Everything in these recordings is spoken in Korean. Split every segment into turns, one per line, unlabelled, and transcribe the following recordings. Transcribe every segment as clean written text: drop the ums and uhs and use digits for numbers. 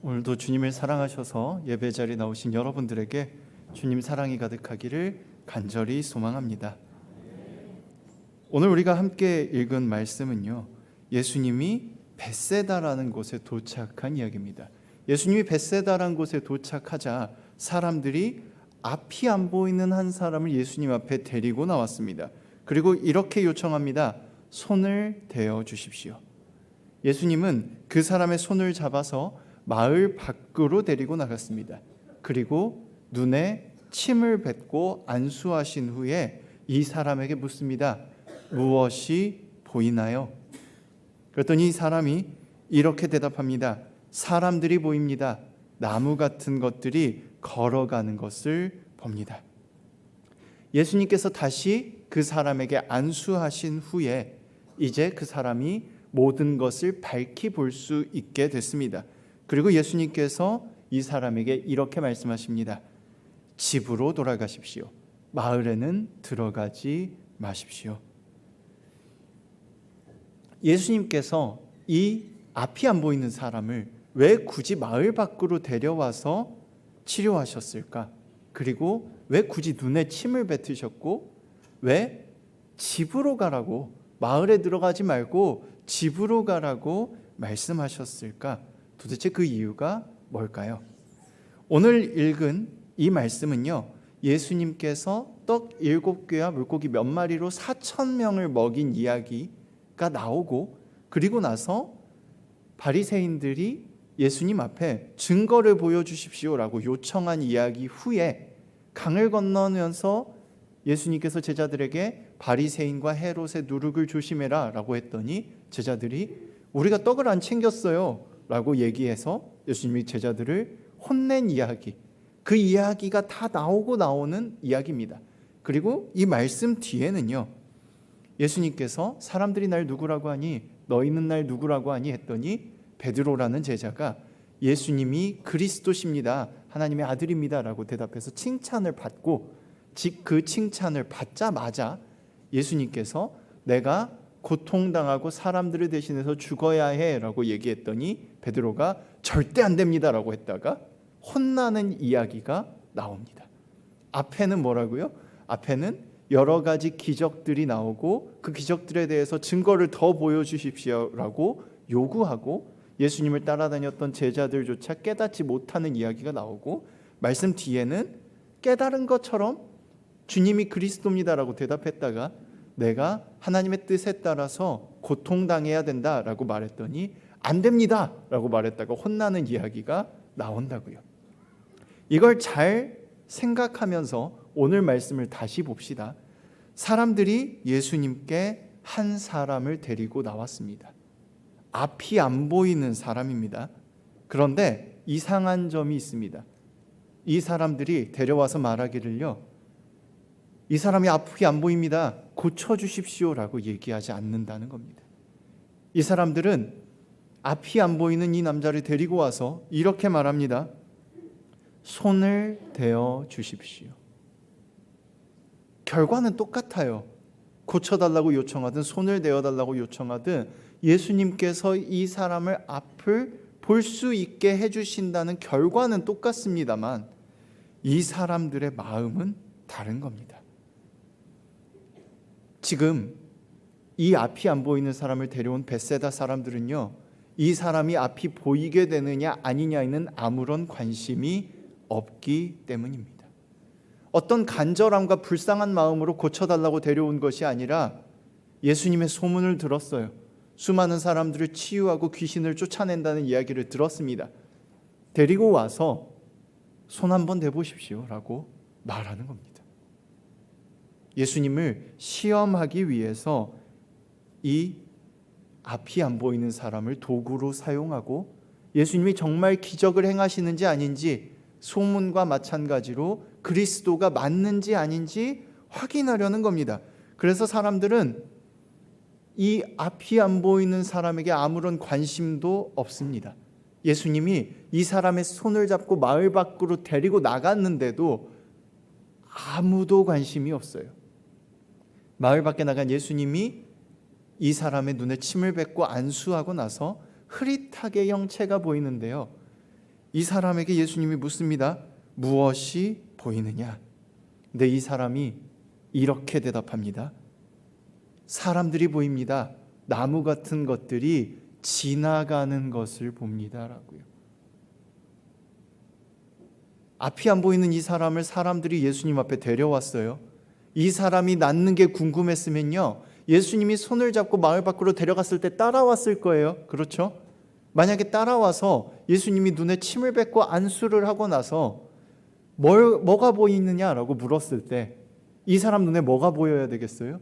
오늘도 주님을 사랑하셔서 예배 자리에 나오신 여러분들에게 주님 사랑이 가득하기를 간절히 소망합니다. 오늘 우리가 함께 읽은 말씀은요, 예수님이 벳세다라는 곳에 도착한 이야기입니다. 예수님이 벳세다라는 곳에 도착하자 사람들이 앞이 안 보이는 한 사람을 예수님 앞에 데리고 나왔습니다. 그리고 이렇게 요청합니다. 손을 대어 주십시오. 예수님은 그 사람의 손을 잡아서 마을 밖으로 데리고 나갔습니다. 그리고 눈에 침을 뱉고 안수하신 후에 이 사람에게 묻습니다. 무엇이 보이나요? 그랬더니 이 사람이 이렇게 대답합니다. 사람들이 보입니다. 나무 같은 것들이 걸어가는 것을 봅니다. 예수님께서 다시 그 사람에게 안수하신 후에 이제 그 사람이 모든 것을 밝히 볼 수 있게 됐습니다. 그리고 예수님께서 이 사람에게 이렇게 말씀하십니다. 집으로 돌아가십시오. 마을에는 들어가지 마십시오. 예수님께서 이 앞이 안 보이는 사람을 왜 굳이 마을 밖으로 데려와서 치료하셨을까? 그리고 왜 굳이 눈에 침을 뱉으셨고 왜 집으로 가라고, 마을에 들어가지 말고 집으로 가라고 말씀하셨을까? 도대체 그 이유가 뭘까요? 오늘 읽은 이 말씀은요, 예수님께서 떡 7개와 물고기 몇 마리로 4,000명을 먹인 이야기가 나오고, 그리고 나서 바리새인들이 예수님 앞에 증거를 보여주십시오라고 요청한 이야기 후에 강을 건너면서 예수님께서 제자들에게 바리새인과 헤롯의 누룩을 조심해라 라고 했더니 제자들이 우리가 떡을 안 챙겼어요 라고 얘기해서 예수님이 제자들을 혼낸 이야기, 그 이야기가 다 나오는 이야기입니다. 그리고 이 말씀 뒤에는요, 예수님께서 사람들이 날 누구라고 하니, 너희는 날 누구라고 하니 했더니 베드로라는 제자가 예수님이 그리스도십니다, 하나님의 아들입니다 라고 대답해서 칭찬을 받고, 그 칭찬을 받자마자 예수님께서 내가 고통당하고 사람들을 대신해서 죽어야 해 라고 얘기했더니 베드로가 절대 안 됩니다 라고 했다가 혼나는 이야기가 나옵니다. 앞에는 뭐라고요? 앞에는 여러 가지 기적들이 나오고 그 기적들에 대해서 증거를 더 보여주십시오 라고 요구하고 예수님을 따라다녔던 제자들조차 깨닫지 못하는 이야기가 나오고, 말씀 뒤에는 깨달은 것처럼 주님이 그리스도입니다라고 대답했다가 내가 하나님의 뜻에 따라서 고통당해야 된다라고 말했더니 안 됩니다라고 말했다가 혼나는 이야기가 나온다고요. 이걸 잘 생각하면서 오늘 말씀을 다시 봅시다. 사람들이 예수님께 한 사람을 데리고 나왔습니다. 앞이 안 보이는 사람입니다. 그런데 이상한 점이 있습니다. 이 사람들이 데려와서 말하기를요, 이 사람이 앞이 안 보입니다, 고쳐주십시오라고 얘기하지 않는다는 겁니다. 이 사람들은 앞이 안 보이는 이 남자를 데리고 와서 이렇게 말합니다. 손을 대어 주십시오. 결과는 똑같아요. 고쳐달라고 요청하든 손을 대어달라고 요청하든 예수님께서 이 사람을 앞을 볼 수 있게 해주신다는 결과는 똑같습니다만 이 사람들의 마음은 다른 겁니다. 지금 이 앞이 안 보이는 사람을 데려온 벳세다 사람들은요, 이 사람이 앞이 보이게 되느냐 아니냐에는 아무런 관심이 없기 때문입니다. 어떤 간절함과 불쌍한 마음으로 고쳐달라고 데려온 것이 아니라 예수님의 소문을 들었어요. 수많은 사람들을 치유하고 귀신을 쫓아낸다는 이야기를 들었습니다. 데리고 와서 손 한번 대보십시오 라고 말하는 겁니다. 예수님을 시험하기 위해서 이 앞이 안 보이는 사람을 도구로 사용하고 예수님이 정말 기적을 행하시는지 아닌지, 소문과 마찬가지로 그리스도가 맞는지 아닌지 확인하려는 겁니다. 그래서 사람들은 이 앞이 안 보이는 사람에게 아무런 관심도 없습니다. 예수님이 이 사람의 손을 잡고 마을 밖으로 데리고 나갔는데도 아무도 관심이 없어요. 마을 밖에 나간 예수님이 이 사람의 눈에 침을 뱉고 안수하고 나서 흐릿하게 형체가 보이는데요, 이 사람에게 예수님이 묻습니다. 무엇이 보이느냐? 근데 이 사람이 이렇게 대답합니다. 사람들이 보입니다. 나무 같은 것들이 지나가는 것을 봅니다라고요. 앞이 안 보이는 이 사람을 사람들이 예수님 앞에 데려왔어요. 이 사람이 낫는 게 궁금했으면요, 예수님이 손을 잡고 마을 밖으로 데려갔을 때 따라왔을 거예요. 그렇죠? 만약에 따라와서 예수님이 눈에 침을 뱉고 안수를 하고 나서 뭐가 보이느냐라고 물었을 때 이 사람 눈에 뭐가 보여야 되겠어요?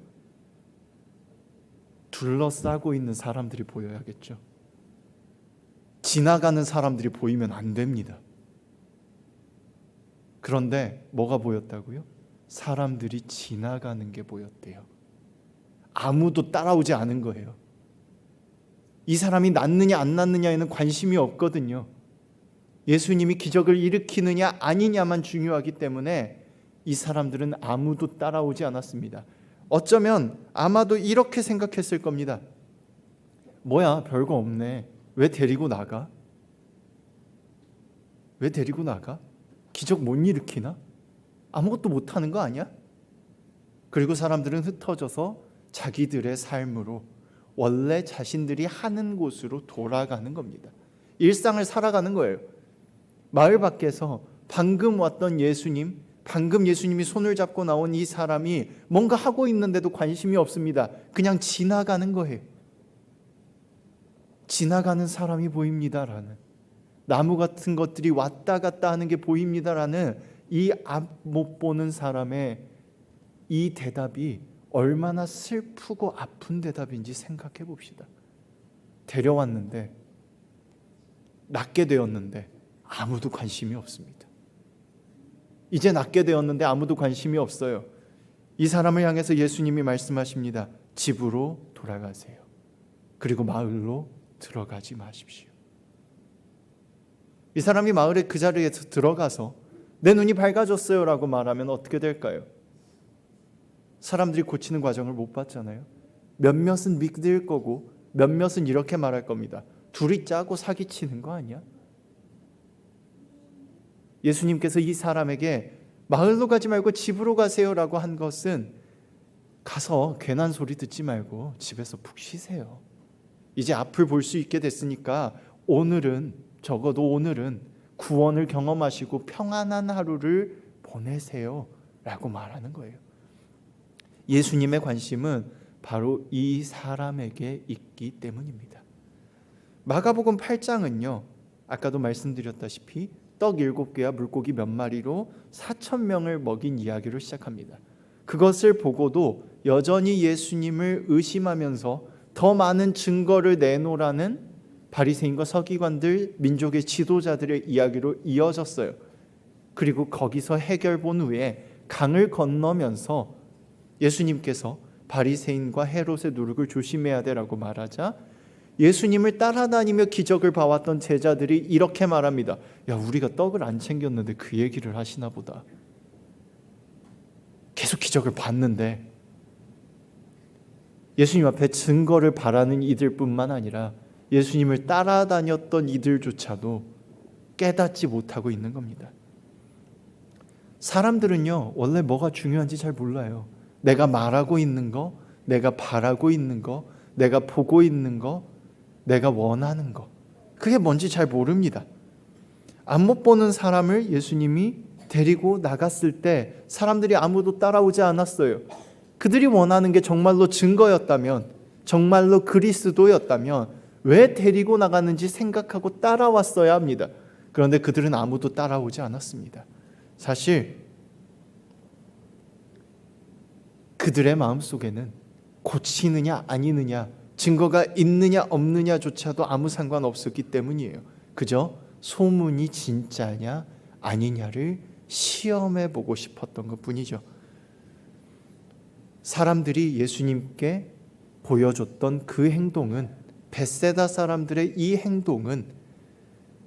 둘러싸고 있는 사람들이 보여야겠죠. 지나가는 사람들이 보이면 안 됩니다. 그런데 뭐가 보였다고요? 사람들이 지나가는 게 보였대요. 아무도 따라오지 않은 거예요. 이 사람이 낫느냐 안 낫느냐에는 관심이 없거든요. 예수님이 기적을 일으키느냐 아니냐만 중요하기 때문에 이 사람들은 아무도 따라오지 않았습니다. 어쩌면 아마도 이렇게 생각했을 겁니다. 뭐야, 별거 없네. 왜 데리고 나가? 왜 데리고 나가? 기적 못 일으키나? 아무것도 못하는 거 아니야? 그리고 사람들은 흩어져서 자기들의 삶으로 원래 자신들이 하는 곳으로 돌아가는 겁니다. 일상을 살아가는 거예요. 마을 밖에서 방금 왔던 예수님, 방금 예수님이 손을 잡고 나온 이 사람이 뭔가 하고 있는데도 관심이 없습니다. 그냥 지나가는 거예요. 지나가는 사람이 보입니다라는, 나무 같은 것들이 왔다 갔다 하는 게 보입니다라는 이 앞 못 보는 사람의 이 대답이 얼마나 슬프고 아픈 대답인지 생각해 봅시다. 데려왔는데, 낫게 되었는데 아무도 관심이 없습니다. 이제 낫게 되었는데 아무도 관심이 없어요. 이 사람을 향해서 예수님이 말씀하십니다. 집으로 돌아가세요. 그리고 마을로 들어가지 마십시오. 이 사람이 마을의 그 자리에서 들어가서 내 눈이 밝아졌어요 라고 말하면 어떻게 될까요? 사람들이 고치는 과정을 못 봤잖아요. 몇몇은 믿을 거고 몇몇은 이렇게 말할 겁니다. 둘이 짜고 사기치는 거 아니야? 예수님께서 이 사람에게 마을로 가지 말고 집으로 가세요라고 한 것은 가서 괜한 소리 듣지 말고 집에서 푹 쉬세요. 이제 앞을 볼 수 있게 됐으니까 오늘은, 적어도 오늘은 구원을 경험하시고 평안한 하루를 보내세요 라고 말하는 거예요. 예수님의 관심은 바로 이 사람에게 있기 때문입니다. 마가복음 8장은요, 아까도 말씀드렸다시피 떡 7개와 물고기 몇 마리로 4,000명을 먹인 이야기로 시작합니다. 그것을 보고도 여전히 예수님을 의심하면서 더 많은 증거를 내놓으라는 바리새인과 서기관들, 민족의 지도자들의 이야기로 이어졌어요. 그리고 거기서 해결 본 후에 강을 건너면서 예수님께서 바리새인과 헤롯의 누룩을 조심해야 되라고 말하자 예수님을 따라다니며 기적을 봐왔던 제자들이 이렇게 말합니다. 야, 우리가 떡을 안 챙겼는데 그 얘기를 하시나 보다. 계속 기적을 봤는데. 예수님 앞에 증거를 바라는 이들뿐만 아니라 예수님을 따라다녔던 이들조차도 깨닫지 못하고 있는 겁니다. 사람들은요, 원래 뭐가 중요한지 잘 몰라요. 내가 말하고 있는 거, 내가 바라고 있는 거, 내가 보고 있는 거, 내가 원하는 거, 그게 뭔지 잘 모릅니다. 안 못 보는 사람을 예수님이 데리고 나갔을 때 사람들이 아무도 따라오지 않았어요. 그들이 원하는 게 정말로 증거였다면, 정말로 그리스도였다면 왜 데리고 나가는지 생각하고 따라왔어야 합니다. 그런데 그들은 아무도 따라오지 않았습니다. 사실 그들의 마음속에는 고치느냐 아니느냐, 증거가 있느냐 없느냐조차도 아무 상관없었기 때문이에요. 그저 소문이 진짜냐 아니냐를 시험해 보고 싶었던 것뿐이죠. 사람들이 예수님께 보여줬던 그 행동은, 벳세다 사람들의 이 행동은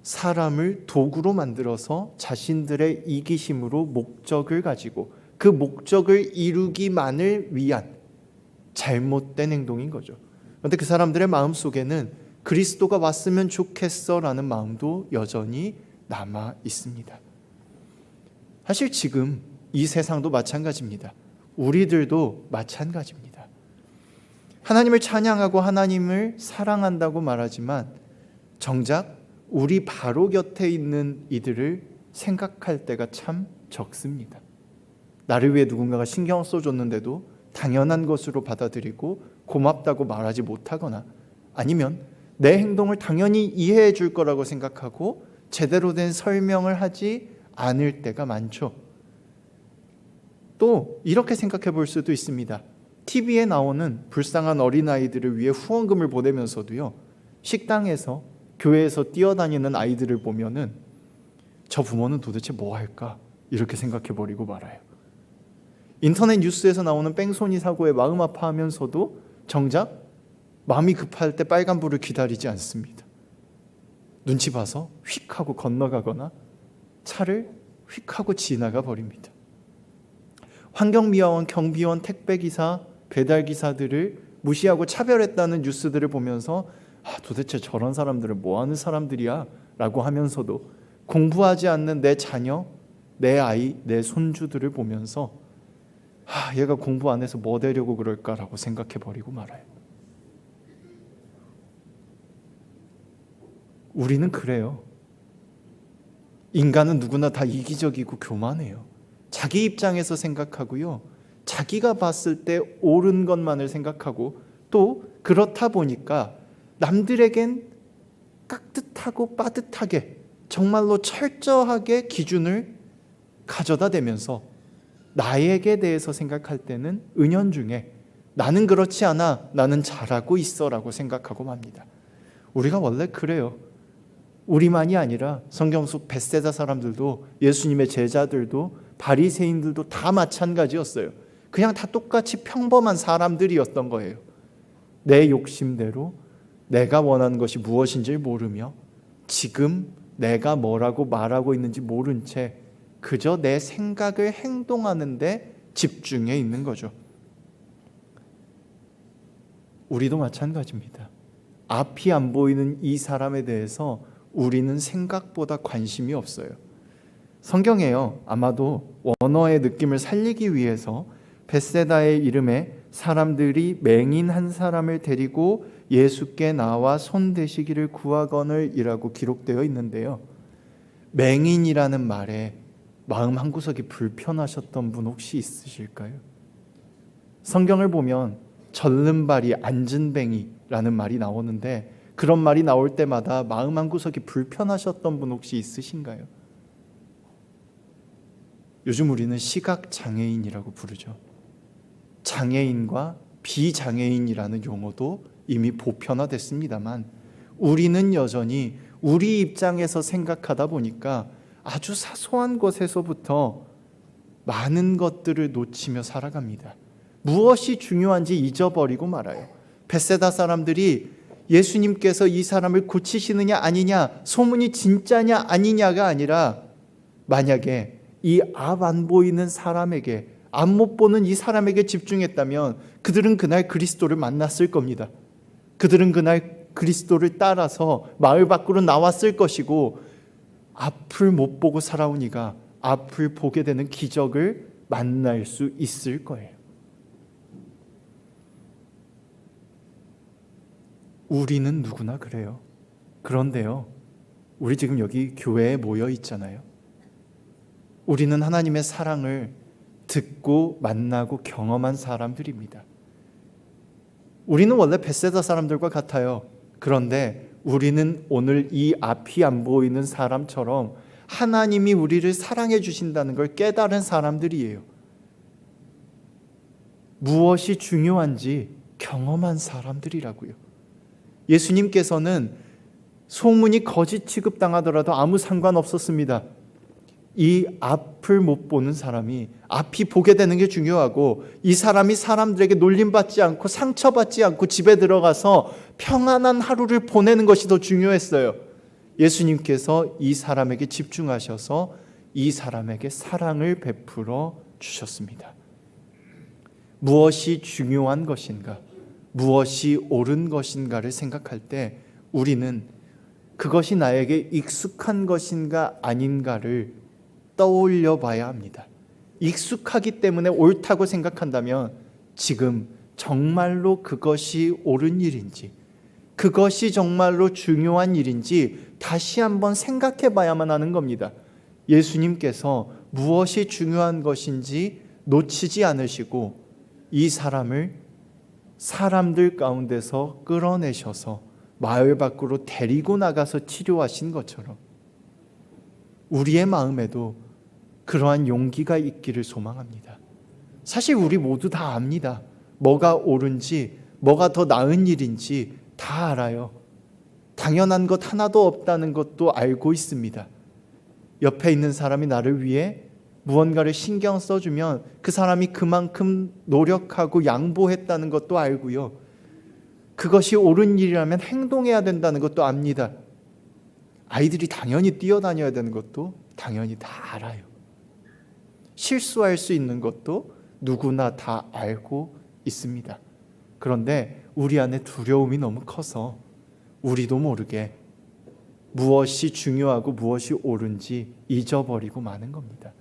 사람을 도구로 만들어서 자신들의 이기심으로 목적을 가지고 그 목적을 이루기만을 위한 잘못된 행동인 거죠. 그런데 그 사람들의 마음속에는 그리스도가 왔으면 좋겠어라는 마음도 여전히 남아 있습니다. 사실 지금 이 세상도 마찬가지입니다. 우리들도 마찬가지입니다. 하나님을 찬양하고 하나님을 사랑한다고 말하지만 정작 우리 바로 곁에 있는 이들을 생각할 때가 참 적습니다. 나를 위해 누군가가 신경 써줬는데도 당연한 것으로 받아들이고 고맙다고 말하지 못하거나, 아니면 내 행동을 당연히 이해해 줄 거라고 생각하고 제대로 된 설명을 하지 않을 때가 많죠. 또 이렇게 생각해 볼 수도 있습니다. TV에 나오는 불쌍한 어린아이들을 위해 후원금을 보내면서도요, 식당에서 교회에서 뛰어다니는 아이들을 보면은 저 부모는 도대체 뭐 할까? 이렇게 생각해 버리고 말아요. 인터넷 뉴스에서 나오는 뺑소니 사고에 마음 아파하면서도 정작 마음이 급할 때 빨간불을 기다리지 않습니다. 눈치 봐서 휙 하고 건너가거나 차를 휙 하고 지나가 버립니다. 환경미화원, 경비원, 택배기사, 배달기사들을 무시하고 차별했다는 뉴스들을 보면서 도대체 저런 사람들은 뭐하는 사람들이야? 라고 하면서도 공부하지 않는 내 자녀, 내 아이, 내 손주들을 보면서 얘가 공부 안 해서 뭐 되려고 그럴까라고 생각해 버리고 말아요. 우리는 그래요. 인간은 누구나 다 이기적이고 교만해요. 자기 입장에서 생각하고요, 자기가 봤을 때 옳은 것만을 생각하고, 또 그렇다 보니까 남들에겐 깍듯하고 빠듯하게 정말로 철저하게 기준을 가져다 대면서 나에게 대해서 생각할 때는 은연중에 나는 그렇지 않아, 나는 잘하고 있어 라고 생각하고 맙니다. 우리가 원래 그래요. 우리만이 아니라 성경 속 벳세다 사람들도, 예수님의 제자들도, 바리새인들도 다 마찬가지였어요. 그냥 다 똑같이 평범한 사람들이었던 거예요. 내 욕심대로 내가 원하는 것이 무엇인지 모르며 지금 내가 뭐라고 말하고 있는지 모른 채 그저 내 생각을 행동하는데 집중해 있는 거죠. 우리도 마찬가지입니다. 앞이 안 보이는 이 사람에 대해서 우리는 생각보다 관심이 없어요. 성경에요, 아마도 원어의 느낌을 살리기 위해서 벳세다의 이름에 사람들이 맹인 한 사람을 데리고 예수께 나와 손대시기를 구하거늘이라고 기록되어 있는데요, 맹인이라는 말에 마음 한구석이 불편하셨던 분 혹시 있으실까요? 성경을 보면 절름발이 앉은뱅이라는 말이 나오는데, 그런 말이 나올 때마다 마음 한구석이 불편하셨던 분 혹시 있으신가요? 요즘 우리는 시각장애인이라고 부르죠. 장애인과 비장애인이라는 용어도 이미 보편화됐습니다만, 우리는 여전히 우리 입장에서 생각하다 보니까 아주 사소한 것에서부터 많은 것들을 놓치며 살아갑니다. 무엇이 중요한지 잊어버리고 말아요. 벳세다 사람들이 예수님께서 이 사람을 고치시느냐 아니냐, 소문이 진짜냐 아니냐가 아니라, 만약에 이 앞 안 보이는 사람에게, 앞 못 보는 이 사람에게 집중했다면 그들은 그날 그리스도를 만났을 겁니다. 그들은 그날 그리스도를 따라서 마을 밖으로 나왔을 것이고, 앞을 못 보고 살아온 이가 앞을 보게 되는 기적을 만날 수 있을 거예요. 우리는 누구나 그래요. 그런데요, 우리 지금 여기 교회에 모여 있잖아요. 우리는 하나님의 사랑을 듣고 만나고 경험한 사람들입니다. 우리는 원래 벳세다 사람들과 같아요. 그런데 우리는 오늘 이 앞이 안 보이는 사람처럼 하나님이 우리를 사랑해 주신다는 걸 깨달은 사람들이에요. 무엇이 중요한지 경험한 사람들이라고요. 예수님께서는 소문이 거짓 취급당하더라도 아무 상관없었습니다. 이 앞을 못 보는 사람이 앞이 보게 되는 게 중요하고, 이 사람이 사람들에게 놀림받지 않고 상처받지 않고 집에 들어가서 평안한 하루를 보내는 것이 더 중요했어요. 예수님께서 이 사람에게 집중하셔서 이 사람에게 사랑을 베풀어 주셨습니다. 무엇이 중요한 것인가, 무엇이 옳은 것인가를 생각할 때 우리는 그것이 나에게 익숙한 것인가 아닌가를 떠올려 봐야 합니다. 익숙하기 때문에 옳다고 생각한다면 지금 정말로 그것이 옳은 일인지, 그것이 정말로 중요한 일인지 다시 한번 생각해 봐야만 하는 겁니다. 예수님께서 무엇이 중요한 것인지 놓치지 않으시고 이 사람을 사람들 가운데서 끌어내셔서 마을 밖으로 데리고 나가서 치료하신 것처럼 우리의 마음에도 그러한 용기가 있기를 소망합니다. 사실 우리 모두 다 압니다. 뭐가 옳은지, 뭐가 더 나은 일인지 다 알아요. 당연한 것 하나도 없다는 것도 알고 있습니다. 옆에 있는 사람이 나를 위해 무언가를 신경 써주면 그 사람이 그만큼 노력하고 양보했다는 것도 알고요. 그것이 옳은 일이라면 행동해야 된다는 것도 압니다. 아이들이 당연히 뛰어다녀야 되는 것도 당연히 다 알아요. 실수할 수 있는 것도 누구나 다 알고 있습니다. 그런데 우리 안에 두려움이 너무 커서 우리도 모르게 무엇이 중요하고 무엇이 옳은지 잊어버리고 마는 겁니다.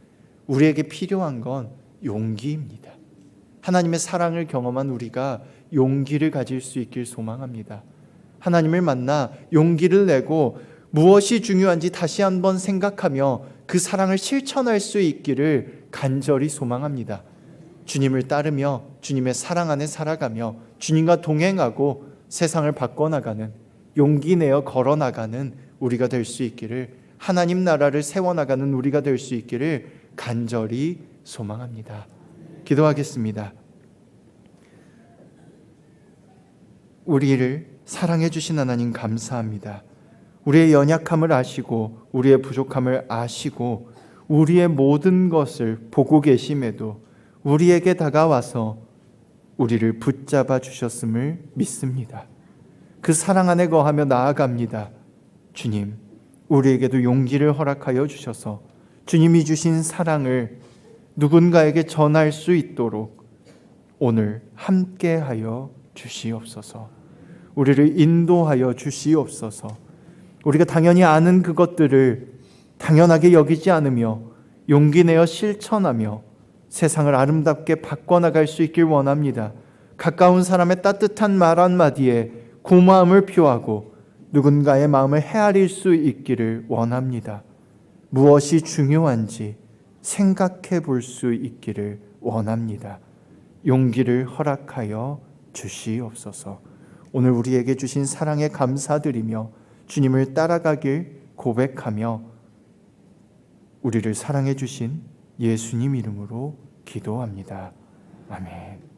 우리에게 필요한 건 용기입니다. 하나님의 사랑을 경험한 우리가 용기를 가질 수 있길 소망합니다. 하나님을 만나 용기를 내고 무엇이 중요한지 다시 한번 생각하며 그 사랑을 실천할 수 있기를 간절히 소망합니다. 주님을 따르며 주님의 사랑 안에 살아가며 주님과 동행하고 세상을 바꿔나가는, 용기 내어 걸어나가는 우리가 될 수 있기를, 하나님 나라를 세워나가는 우리가 될 수 있기를 간절히 소망합니다. 기도하겠습니다. 우리를 사랑해 주신 하나님 감사합니다. 우리의 연약함을 아시고 우리의 부족함을 아시고 우리의 모든 것을 보고 계심에도 우리에게 다가와서 우리를 붙잡아 주셨음을 믿습니다. 그 사랑 안에 거하며 나아갑니다. 주님, 우리에게도 용기를 허락하여 주셔서 주님이 주신 사랑을 누군가에게 전할 수 있도록 오늘 함께하여 주시옵소서. 우리를 인도하여 주시옵소서. 우리가 당연히 아는 그것들을 당연하게 여기지 않으며 용기 내어 실천하며 세상을 아름답게 바꿔나갈 수 있길 원합니다. 가까운 사람의 따뜻한 말 한마디에 고마움을 표하고 누군가의 마음을 헤아릴 수 있기를 원합니다. 무엇이 중요한지 생각해 볼 수 있기를 원합니다. 용기를 허락하여 주시옵소서. 오늘 우리에게 주신 사랑에 감사드리며 주님을 따라가길 고백하며 우리를 사랑해 주신 예수님 이름으로 기도합니다. 아멘.